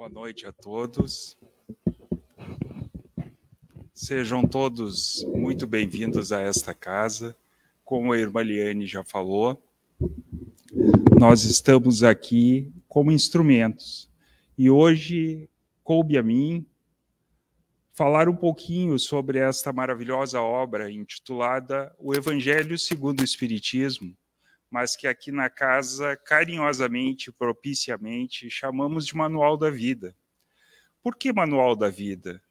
Boa noite a todos. Sejam todos muito bem-vindos a esta casa. Como a irmã Liane já falou, nós estamos aqui como instrumentos. E hoje coube a mim falar um pouquinho sobre esta maravilhosa obra intitulada O Evangelho segundo o Espiritismo, mas que aqui na casa, carinhosamente, propiciamente, chamamos de Manual da Vida. Por que Manual da Vida?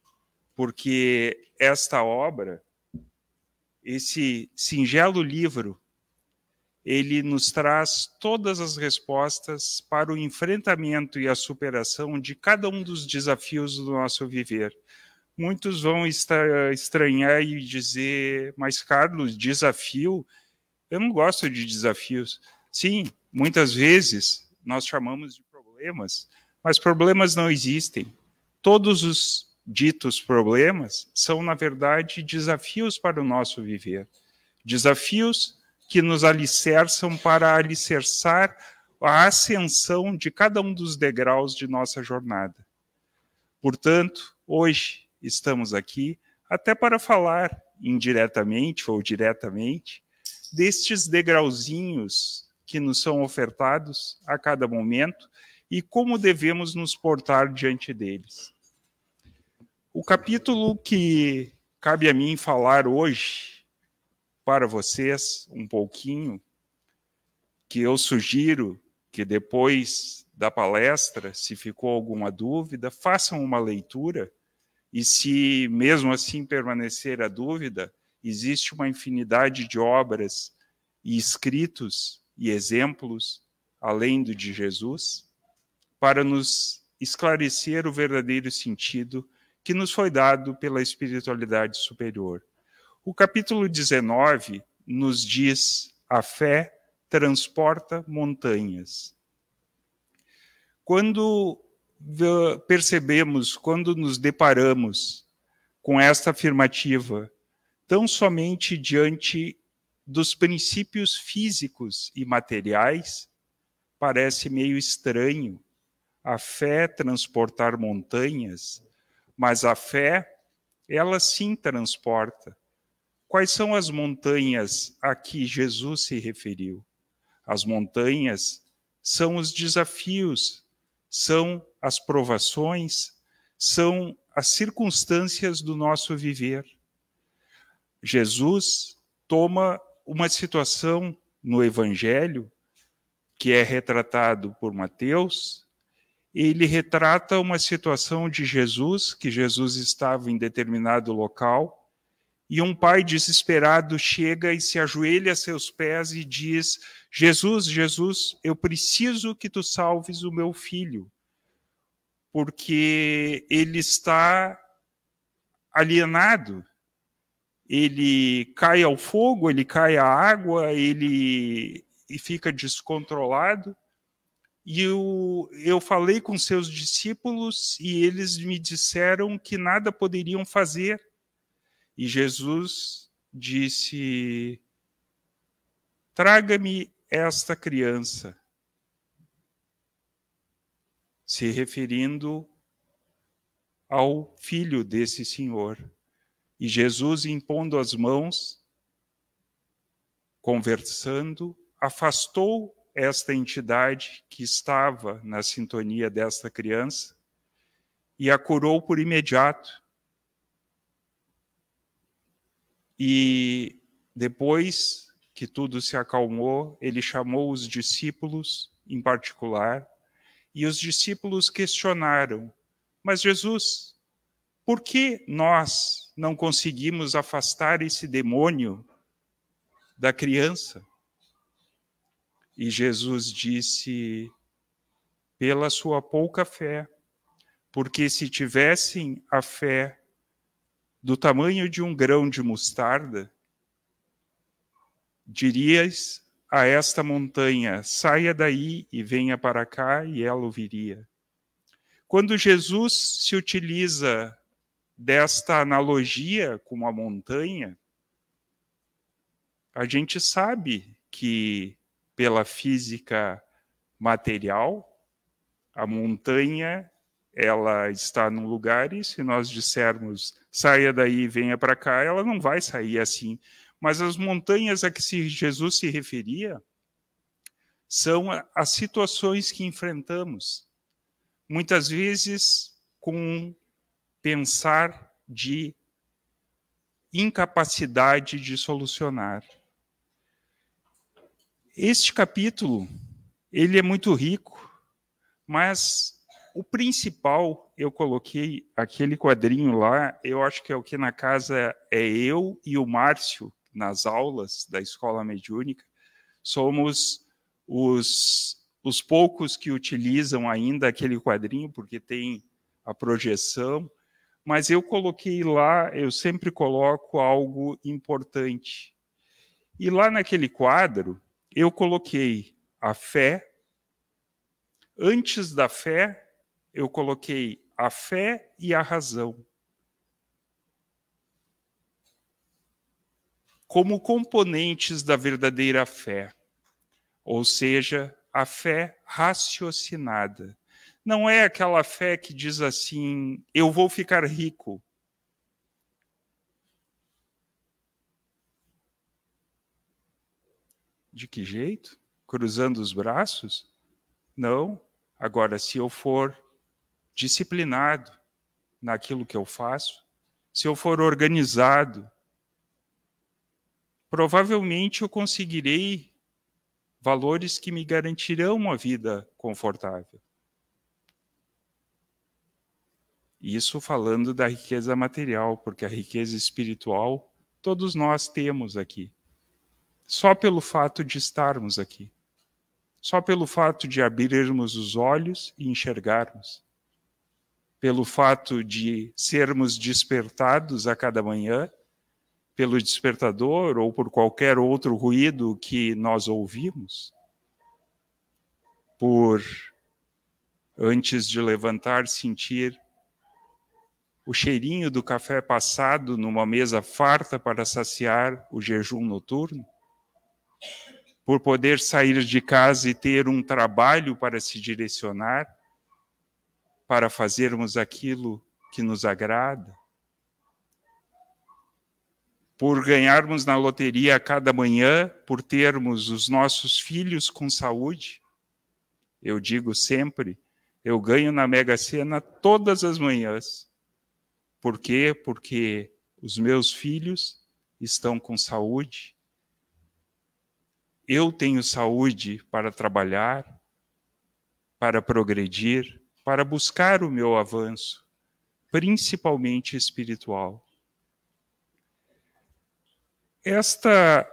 Porque esta obra, esse singelo livro, ele nos traz todas as respostas para o enfrentamento e a superação de cada um dos desafios do nosso viver. Muitos vão estranhar e dizer, mas Carlos, desafio? Eu não gosto de desafios. Sim, muitas vezes nós chamamos de problemas, mas problemas não existem. Todos os ditos problemas são, na verdade, desafios para o nosso viver. Desafios que nos alicerçam para alicerçar a ascensão de cada um dos degraus de nossa jornada. Portanto, hoje estamos aqui até para falar indiretamente ou diretamente destes degrauzinhos que nos são ofertados a cada momento e como devemos nos portar diante deles. O capítulo que cabe a mim falar hoje para vocês um pouquinho, que eu sugiro que depois da palestra, se ficou alguma dúvida, façam uma leitura e se mesmo assim permanecer a dúvida, existe uma infinidade de obras e escritos e exemplos, além do de Jesus, para nos esclarecer o verdadeiro sentido que nos foi dado pela espiritualidade superior. O capítulo 19 nos diz: a fé transporta montanhas. Quando percebemos, quando nos deparamos com esta afirmativa, tão somente diante dos princípios físicos e materiais, parece meio estranho a fé transportar montanhas, mas a fé, ela sim transporta. Quais são as montanhas a que Jesus se referiu? As montanhas são os desafios, são as provações, são as circunstâncias do nosso viver. Jesus toma uma situação no Evangelho, que é retratado por Mateus. Ele retrata uma situação de Jesus, que Jesus estava em determinado local, e um pai desesperado chega e se ajoelha a seus pés e diz: Jesus, Jesus, eu preciso que tu salves o meu filho, porque ele está alienado. Ele cai ao fogo, ele cai à água, ele fica descontrolado. E eu falei com seus discípulos e eles me disseram que nada poderiam fazer. E Jesus disse: traga-me esta criança, se referindo ao filho desse senhor. E Jesus, impondo as mãos, conversando, afastou esta entidade que estava na sintonia desta criança e a curou por imediato. E depois que tudo se acalmou, ele chamou os discípulos em particular, e os discípulos questionaram: mas Jesus, por que nós não conseguimos afastar esse demônio da criança? E Jesus disse: pela sua pouca fé, porque se tivessem a fé do tamanho de um grão de mostarda, dirias a esta montanha: saia daí e venha para cá, e ela o viria. Quando Jesus se utiliza desta analogia com a montanha, a gente sabe que, pela física material, a montanha ela está num lugar e se nós dissermos saia daí e venha para cá, ela não vai sair assim. Mas as montanhas a que Jesus se referia são as situações que enfrentamos, muitas vezes com pensar de incapacidade de solucionar. Este capítulo, ele é muito rico, mas o principal, eu coloquei aquele quadrinho lá, eu acho que é o que na casa é eu e o Márcio, nas aulas da Escola Mediúnica, somos os poucos que utilizam ainda aquele quadrinho, porque tem a projeção, mas eu coloquei lá, eu sempre coloco algo importante. E lá naquele quadro, eu coloquei a fé. Antes da fé, eu coloquei a fé e a razão como componentes da verdadeira fé, ou seja, a fé raciocinada. Não é aquela fé que diz assim, eu vou ficar rico. De que jeito? Cruzando os braços? Não. Agora, se eu for disciplinado naquilo que eu faço, se eu for organizado, provavelmente eu conseguirei valores que me garantirão uma vida confortável. Isso falando da riqueza material, porque a riqueza espiritual todos nós temos aqui. Só pelo fato de estarmos aqui. Só pelo fato de abrirmos os olhos e enxergarmos. Pelo fato de sermos despertados a cada manhã, pelo despertador ou por qualquer outro ruído que nós ouvimos, por, antes de levantar, sentir o cheirinho do café passado numa mesa farta para saciar o jejum noturno, por poder sair de casa e ter um trabalho para se direcionar, para fazermos aquilo que nos agrada, por ganharmos na loteria a cada manhã, por termos os nossos filhos com saúde. Eu digo sempre, eu ganho na Mega Sena todas as manhãs. Por quê? Porque os meus filhos estão com saúde. Eu tenho saúde para trabalhar, para progredir, para buscar o meu avanço, principalmente espiritual. Esta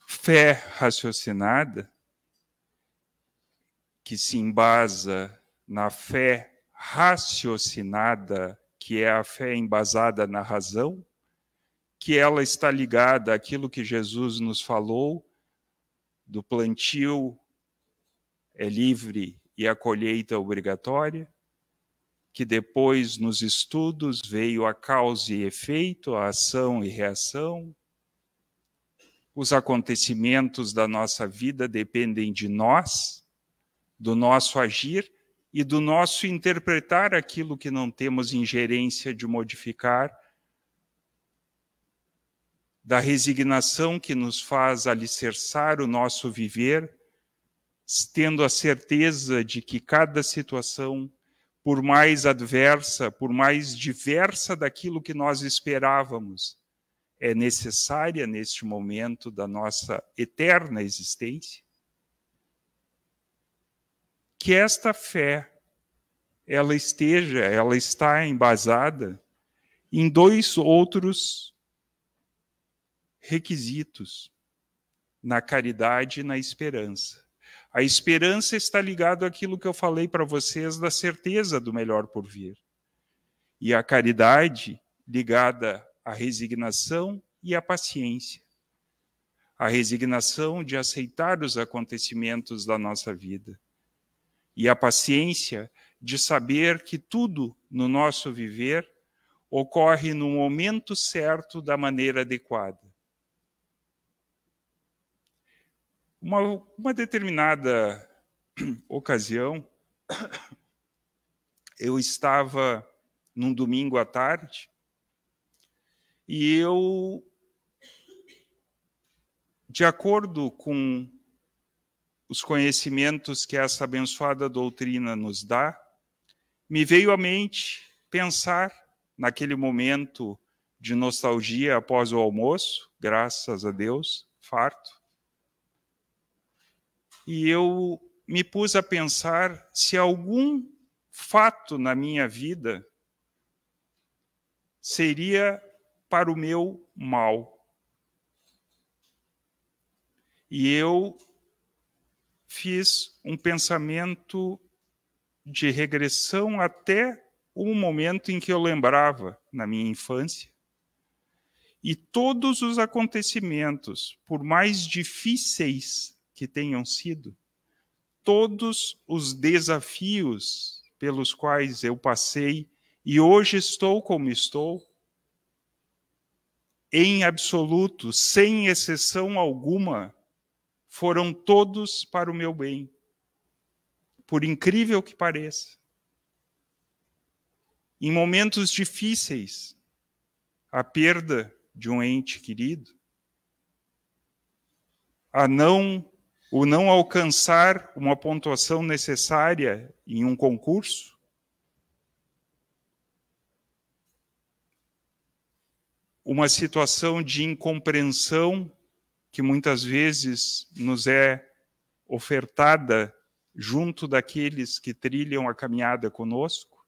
fé raciocinada, que se embasa na fé raciocinada, que é a fé embasada na razão, que ela está ligada àquilo que Jesus nos falou, do plantio é livre e a colheita é obrigatória, que depois nos estudos veio a causa e efeito, a ação e reação. Os acontecimentos da nossa vida dependem de nós, do nosso agir e do nosso interpretar aquilo que não temos ingerência de modificar, da resignação que nos faz alicerçar o nosso viver, tendo a certeza de que cada situação, por mais adversa, por mais diversa daquilo que nós esperávamos, é necessária neste momento da nossa eterna existência. Que esta fé, ela está embasada em dois outros requisitos, na caridade e na esperança. A esperança está ligada àquilo que eu falei para vocês da certeza do melhor por vir. E a caridade ligada à resignação e à paciência. A resignação de aceitar os acontecimentos da nossa vida. E a paciência de saber que tudo no nosso viver ocorre no momento certo, da maneira adequada. Uma determinada ocasião, eu estava num domingo à tarde e eu, de acordo com os conhecimentos que essa abençoada doutrina nos dá, me veio à mente pensar naquele momento de nostalgia após o almoço, graças a Deus, farto. E eu me pus a pensar se algum fato na minha vida seria para o meu mal. E eu fiz um pensamento de regressão até o momento em que eu lembrava, na minha infância, e todos os acontecimentos, por mais difíceis que tenham sido, todos os desafios pelos quais eu passei e hoje estou como estou, em absoluto, sem exceção alguma, foram todos para o meu bem. Por incrível que pareça. Em momentos difíceis, a perda de um ente querido, o não alcançar uma pontuação necessária em um concurso, uma situação de incompreensão que muitas vezes nos é ofertada junto daqueles que trilham a caminhada conosco,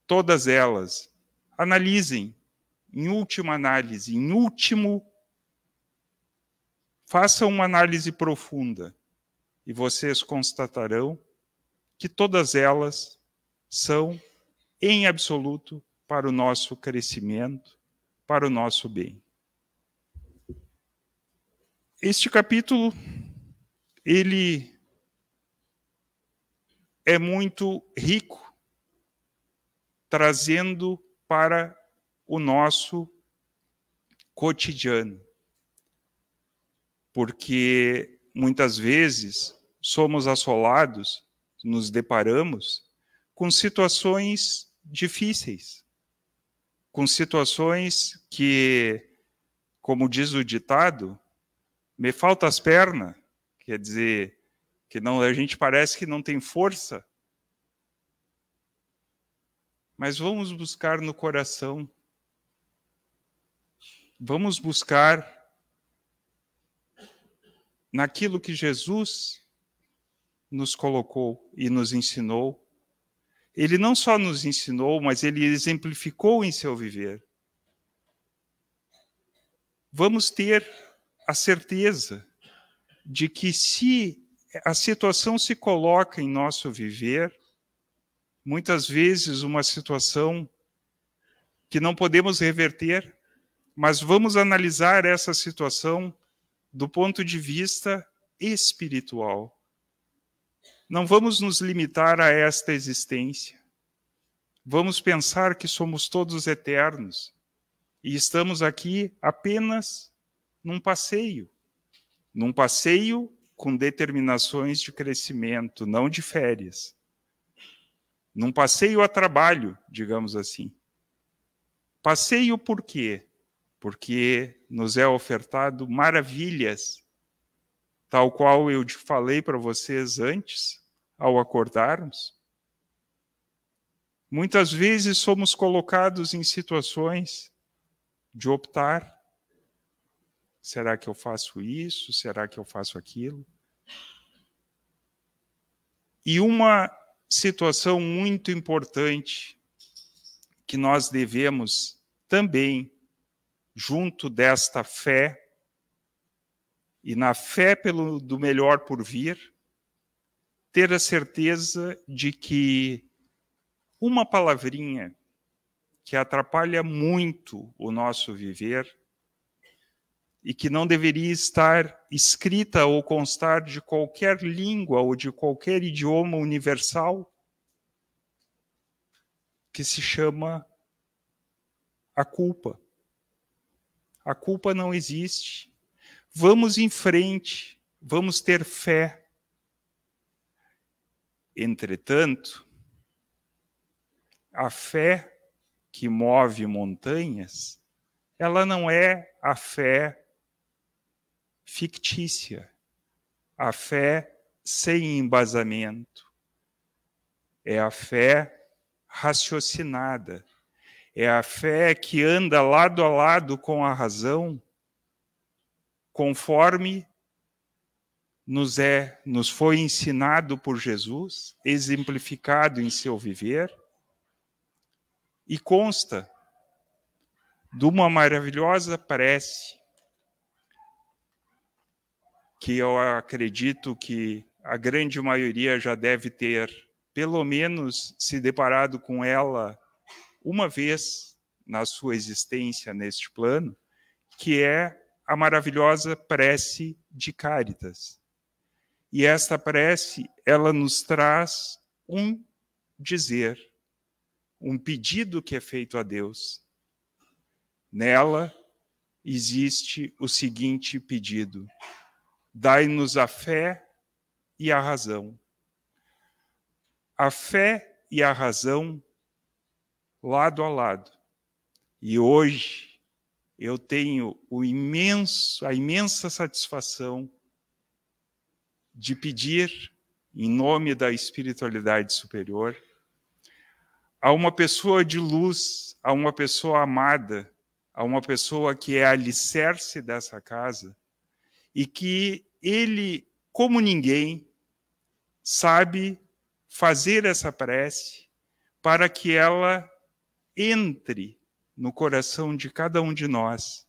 todas elas, analisem, em última análise, façam uma análise profunda e vocês constatarão que todas elas são, em absoluto, para o nosso crescimento, para o nosso bem. Este capítulo, ele é muito rico, trazendo para o nosso cotidiano. Porque muitas vezes somos assolados, nos deparamos com situações difíceis, com situações que, como diz o ditado, me faltam as pernas, quer dizer, que não, a gente parece que não tem força. Mas vamos buscar no coração. Vamos buscar naquilo que Jesus nos colocou e nos ensinou. Ele não só nos ensinou, mas ele exemplificou em seu viver. Vamos ter a certeza de que se a situação se coloca em nosso viver, muitas vezes uma situação que não podemos reverter, mas vamos analisar essa situação do ponto de vista espiritual. Não vamos nos limitar a esta existência. Vamos pensar que somos todos eternos e estamos aqui apenas num passeio com determinações de crescimento, não de férias. Num passeio a trabalho, digamos assim. Passeio por quê? Porque nos é ofertado maravilhas, tal qual eu falei para vocês antes, ao acordarmos. Muitas vezes somos colocados em situações de optar. Será que eu faço isso? Será que eu faço aquilo? E uma situação muito importante que nós devemos também, junto desta fé, e na fé do melhor por vir, ter a certeza de que uma palavrinha que atrapalha muito o nosso viver e que não deveria estar escrita ou constar de qualquer língua ou de qualquer idioma universal, que se chama a culpa. A culpa não existe. Vamos em frente, vamos ter fé. Entretanto, a fé que move montanhas, ela não é a fé fictícia, a fé sem embasamento, é a fé raciocinada, é a fé que anda lado a lado com a razão, conforme nos foi ensinado por Jesus, exemplificado em seu viver, e consta de uma maravilhosa prece que eu acredito que a grande maioria já deve ter, pelo menos, se deparado com ela uma vez na sua existência neste plano, que é a maravilhosa prece de Cáritas. E esta prece, ela nos traz um dizer, um pedido que é feito a Deus. Nela existe o seguinte pedido: dai-nos a fé e a razão. A fé e a razão lado a lado. E hoje eu tenho a imensa satisfação de pedir, em nome da espiritualidade superior, a uma pessoa de luz, a uma pessoa amada, a uma pessoa que é alicerce dessa casa, e que ele, como ninguém, sabe fazer essa prece para que ela entre no coração de cada um de nós.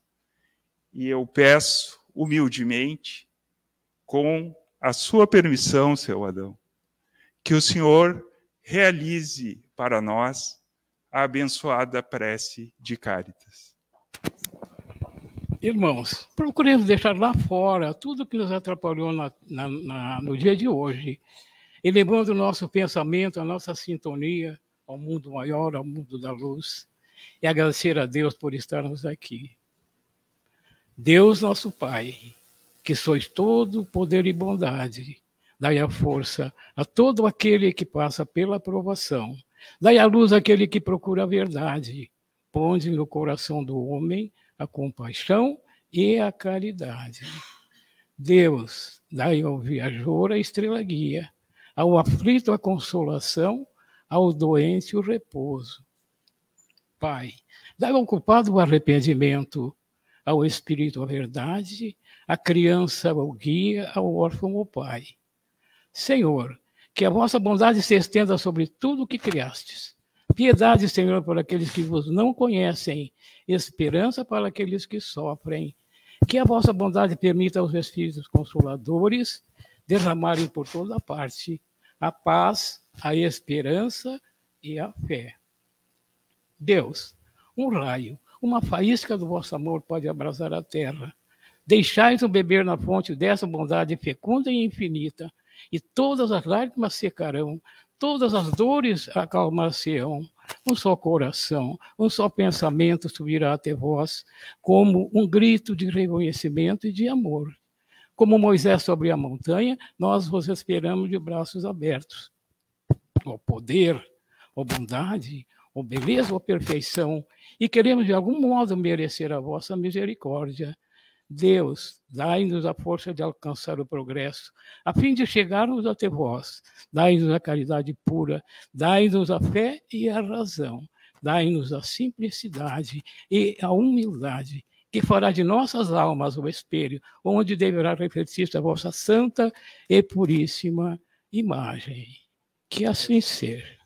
E eu peço, humildemente, com a sua permissão, seu Adão, que o Senhor realize para nós a abençoada prece de Cáritas. Irmãos, procuremos deixar lá fora tudo que nos atrapalhou no dia de hoje, elevando o nosso pensamento, a nossa sintonia ao mundo maior, ao mundo da luz, e agradecer a Deus por estarmos aqui. Deus, nosso Pai, que sois todo poder e bondade, dai a força a todo aquele que passa pela provação, dai a luz àquele que procura a verdade, ponde no coração do homem a compaixão e a caridade. Deus, dai ao viajor a estrela guia, ao aflito a consolação, ao doente o repouso. Pai, dai ao culpado o arrependimento, ao espírito a verdade, à criança o guia, ao órfão o pai. Senhor, que a vossa bondade se estenda sobre tudo o que criastes. Piedade, Senhor, para aqueles que vos não conhecem, esperança para aqueles que sofrem. Que a vossa bondade permita aos Espíritos Consoladores derramarem por toda parte a paz, a esperança e a fé. Deus, um raio, uma faísca do vosso amor pode abrasar a terra. Deixai-nos beber na fonte dessa bondade fecunda e infinita, e todas as lágrimas secarão, todas as dores acalmar-se-ão. Um só coração, um só pensamento subirá até vós, como um grito de reconhecimento e de amor. Como Moisés sobre a montanha, nós vos esperamos de braços abertos. Ó poder, ó bondade, ó beleza, ó perfeição, e queremos de algum modo merecer a vossa misericórdia. Deus, dai-nos a força de alcançar o progresso, a fim de chegarmos até vós. Dai-nos a caridade pura, dai-nos a fé e a razão, dai-nos a simplicidade e a humildade, que fará de nossas almas o espelho, onde deverá refletir-se a vossa santa e puríssima imagem. Que assim seja.